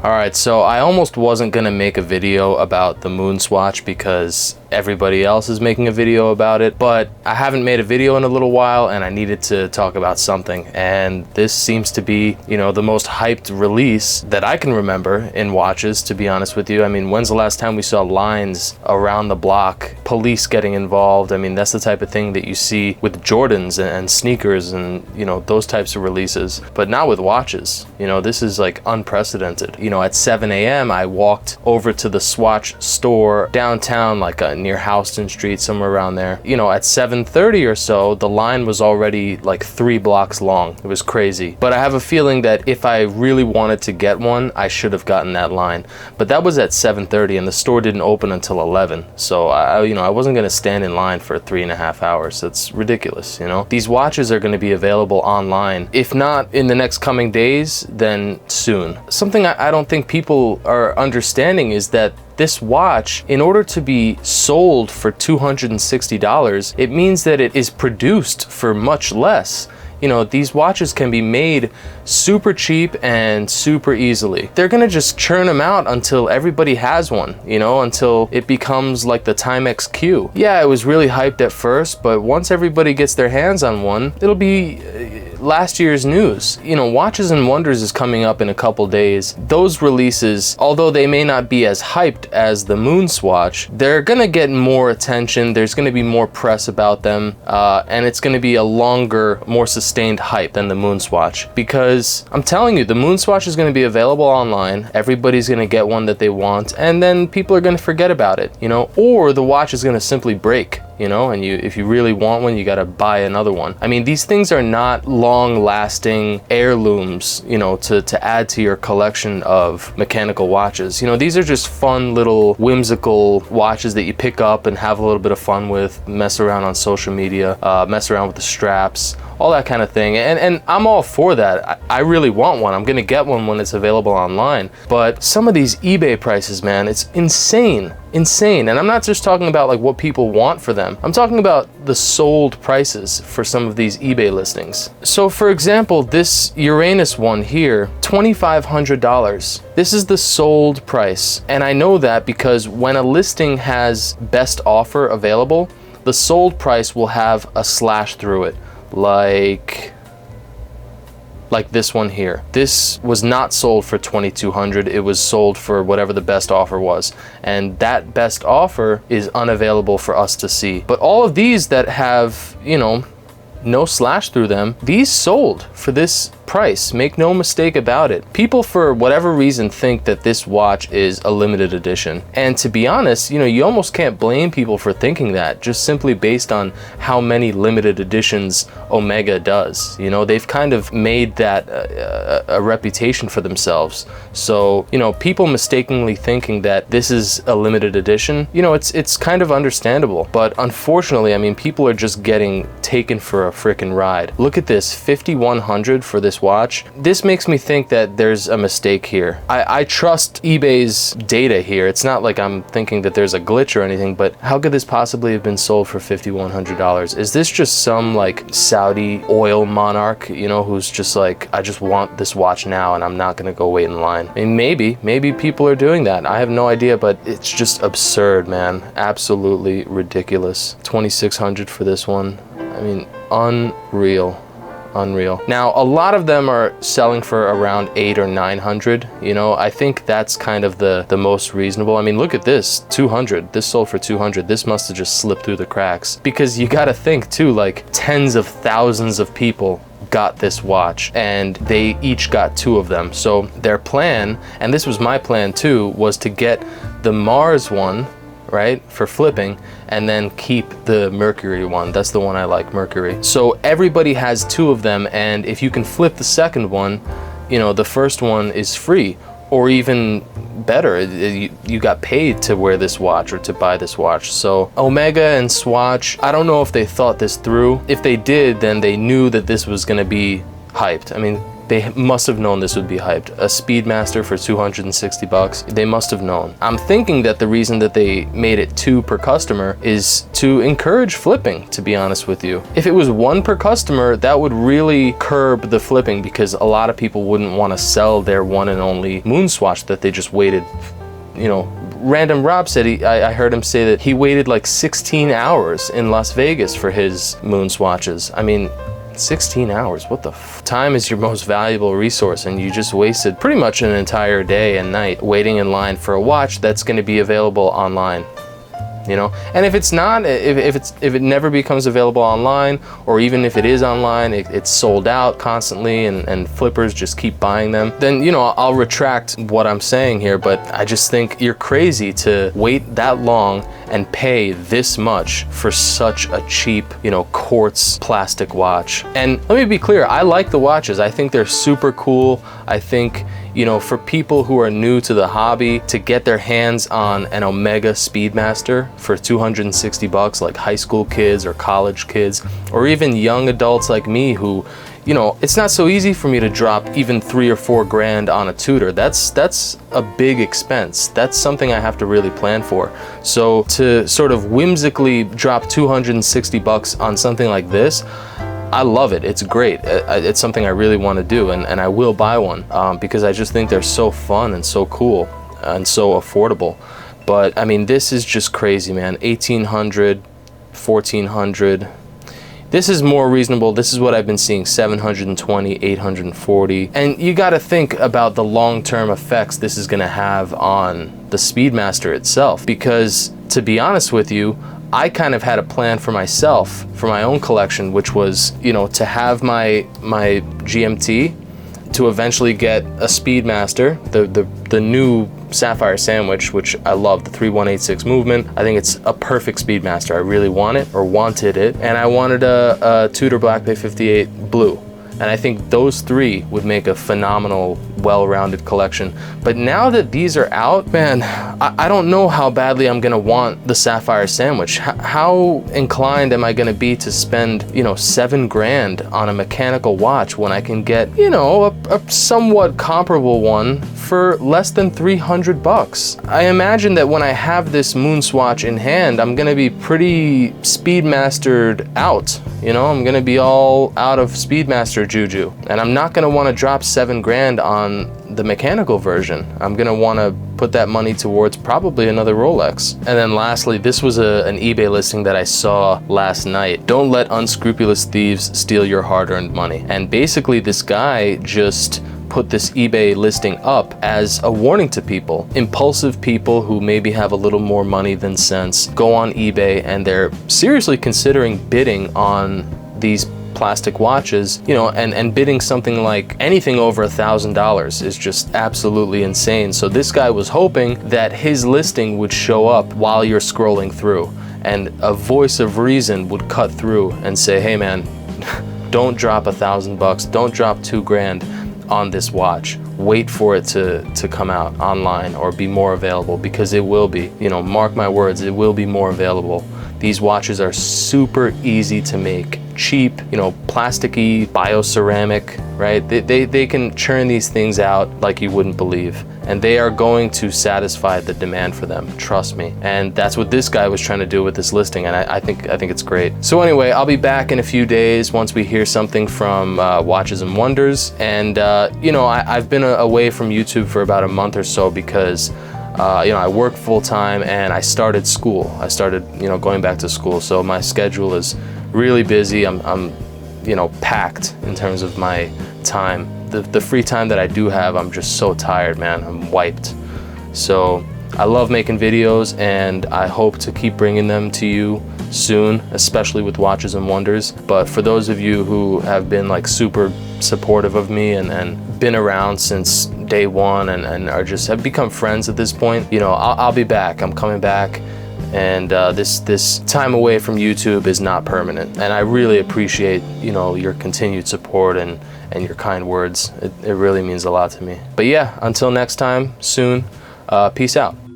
All right, so I almost wasn't gonna make a video about the moon swatch because everybody else is making a video about it, but I haven't made a video in a little while and I needed to talk about something, and this seems to be, you know, the most hyped release that I can remember in watches, to be honest with you. I mean, when's the last time we saw lines around the block, police getting involved? I mean, that's the type of thing that you see with Jordans and sneakers and, you know, those types of releases, but not with watches. You know, this is like unprecedented. You know, at 7 a.m. I walked over to the Swatch store downtown, like near Houston Street, somewhere around there. You know, at 7:30 or so, the line was already like 3 blocks long. It was crazy. But I have a feeling that if I really wanted to get one, I should have gotten that line. But that was at 7:30 and the store didn't open until 11. So I wasn't gonna stand in line for 3.5 hours. That's ridiculous, you know? These watches are gonna be available online. If not in the next coming days, then soon. Something I don't think people are understanding is that this watch, in order to be sold for $260, it means that it is produced for much less. You know, these watches can be made super cheap and super easily. They're gonna just churn them out until everybody has one, you know, until it becomes like the Timex Q. Yeah, it was really hyped at first, but once everybody gets their hands on one, it'll be last year's news. You know, Watches and Wonders is coming up in a couple days. Those releases, although they may not be as hyped as the moon swatch, they're gonna get more attention. There's gonna be more press about them, and it's gonna be a longer, more sustained hype than the moon swatch. Because I'm telling you, the moon swatch is gonna be available online. Everybody's gonna get one that they want, and then people are gonna forget about it, you know, or the watch is gonna simply break. You know, and if you really want one, you gotta buy another one. I mean, these things are not long-lasting heirlooms, you know, to add to your collection of mechanical watches. You know, these are just fun little whimsical watches that you pick up and have a little bit of fun with, mess around on social media, mess around with the straps, all that kind of thing. And I'm all for that. I really want one. I'm gonna get one when it's available online. But some of these eBay prices, man, it's insane. Insane. And I'm not just talking about like what people want for them. I'm talking about the sold prices for some of these eBay listings. So for example, this Uranus one here, $2,500. This is the sold price. And I know that because when a listing has best offer available, the sold price will have a slash through it. Like this one here. This was not sold for $2,200. It was sold for whatever the best offer was. And that best offer is unavailable for us to see. But all of these that have, you know, no slash through them, these sold for this price. Make no mistake about it. People, for whatever reason, think that this watch is a limited edition. And to be honest, you know, you almost can't blame people for thinking that, just simply based on how many limited editions Omega does. You know, they've kind of made that a reputation for themselves. So, you know, people mistakenly thinking that this is a limited edition, you know, it's kind of understandable. But unfortunately, I mean, people are just getting taken for a freaking ride. Look at this, $5,100 for this watch. This makes me think that there's a mistake here. I trust eBay's data here. It's not like I'm thinking that there's a glitch or anything, but how could this possibly have been sold for $5,100? Is this just some like Saudi oil monarch, you know, who's just like, I just want this watch now and I'm not gonna go wait in line? I mean, maybe people are doing that. I have no idea, but it's just absurd, man. Absolutely ridiculous. $2,600 for this one. I mean, unreal. Now, a lot of them are selling for around $800 or $900. You know, I think that's kind of the most reasonable. I mean, look at this, $200. This sold for $200. This must have just slipped through the cracks, because you got to think too, like tens of thousands of people got this watch and they each got 2 of them. So their plan, and this was my plan too, was to get the Mars one, right, for flipping, and then keep the Mercury one. That's the one I like, Mercury. So everybody has 2 of them, and if you can flip the second one, you know, the first one is free, or even better, you got paid to wear this watch or to buy this watch. So Omega and Swatch, I don't know if they thought this through. If they did, then they knew that this was gonna be hyped. I mean, They must have known this would be hyped. A Speedmaster for 260 bucks. They must have known. I'm thinking that the reason that they made it 2 per customer is to encourage flipping, to be honest with you. If it was 1 per customer, that would really curb the flipping, because a lot of people wouldn't want to sell their one and only moon swatch that they just waited, you know. Random Rob said, I heard him say that he waited like 16 hours in Las Vegas for his moon swatches. I mean, 16 hours, what the f? Time is your most valuable resource, and you just wasted pretty much an entire day and night waiting in line for a watch that's gonna be available online. You know, and if it's not, if it never becomes available online, or even if it is online, it's sold out constantly, and flippers just keep buying them, then, you know, I'll retract what I'm saying here. But I just think you're crazy to wait that long and pay this much for such a cheap, you know, quartz plastic watch. And let me be clear, I like the watches. I think they're super cool. I think, you know, for people who are new to the hobby, to get their hands on an Omega Speedmaster for 260 bucks, like high school kids or college kids, or even young adults like me who, you know, it's not so easy for me to drop even 3 or 4 grand on a Tudor. That's a big expense. That's something I have to really plan for. So to sort of whimsically drop 260 bucks on something like this, I love it. It's great. It's something I really want to do, and I will buy one because I just think they're so fun and so cool and so affordable. But I mean, this is just crazy, man. 1,800, 1,400. This is more reasonable. This is what I've been seeing, 720, 840. And you got to think about the long-term effects this is going to have on the Speedmaster itself, because to be honest with you, I kind of had a plan for myself, for my own collection, which was, you know, to have my GMT, to eventually get a Speedmaster, the new Sapphire Sandwich, which I love, the 3186 movement. I think it's a perfect Speedmaster. I really want it, or wanted it. And I wanted a Tudor Black Bay 58 blue. And I think those 3 would make a phenomenal, well-rounded collection. But now that these are out, man, I don't know how badly I'm gonna want the Sapphire Sandwich. How inclined am I gonna be to spend, you know, 7 grand on a mechanical watch when I can get, you know, a somewhat comparable one for less than 300 bucks? I imagine that when I have this moon swatch in hand, I'm gonna be pretty Speedmastered out. You know, I'm gonna be all out of Speedmaster juju, and I'm not gonna want to drop 7 grand on the mechanical version. I'm gonna want to put that money towards probably another Rolex. And then lastly, this was an eBay listing that I saw last night. Don't let unscrupulous thieves steal your hard-earned money. And basically this guy just put this eBay listing up as a warning to people. Impulsive people who maybe have a little more money than sense go on eBay and they're seriously considering bidding on these plastic watches, you know, and bidding something like anything over $1,000 is just absolutely insane. So this guy was hoping that his listing would show up while you're scrolling through, and a voice of reason would cut through and say, hey man, don't drop $1,000, don't drop 2 grand on this watch. Wait for it to come out online or be more available, because it will be. You know, mark my words, it will be more available. These watches are super easy to make, cheap, you know, plasticky, bioceramic, right? They can churn these things out like you wouldn't believe, and they are going to satisfy the demand for them, trust me. And that's what this guy was trying to do with this listing, and I think it's great. So anyway, I'll be back in a few days once we hear something from Watches and Wonders. And you know, I've been away from YouTube for about a month or so because you know, I work full time and I started school. I started, you know, going back to school. So my schedule is really busy. I'm you know, packed in terms of my time. The free time that I do have, I'm just so tired, man. I'm wiped. So I love making videos, and I hope to keep bringing them to you soon, especially with Watches and Wonders. But for those of you who have been like super supportive of me and been around since day one and are just have become friends at this point, you know, I'll be back. I'm coming back, and this time away from YouTube is not permanent. And I really appreciate, you know, your continued support and your kind words. It really means a lot to me. But yeah, until next time, soon, peace out.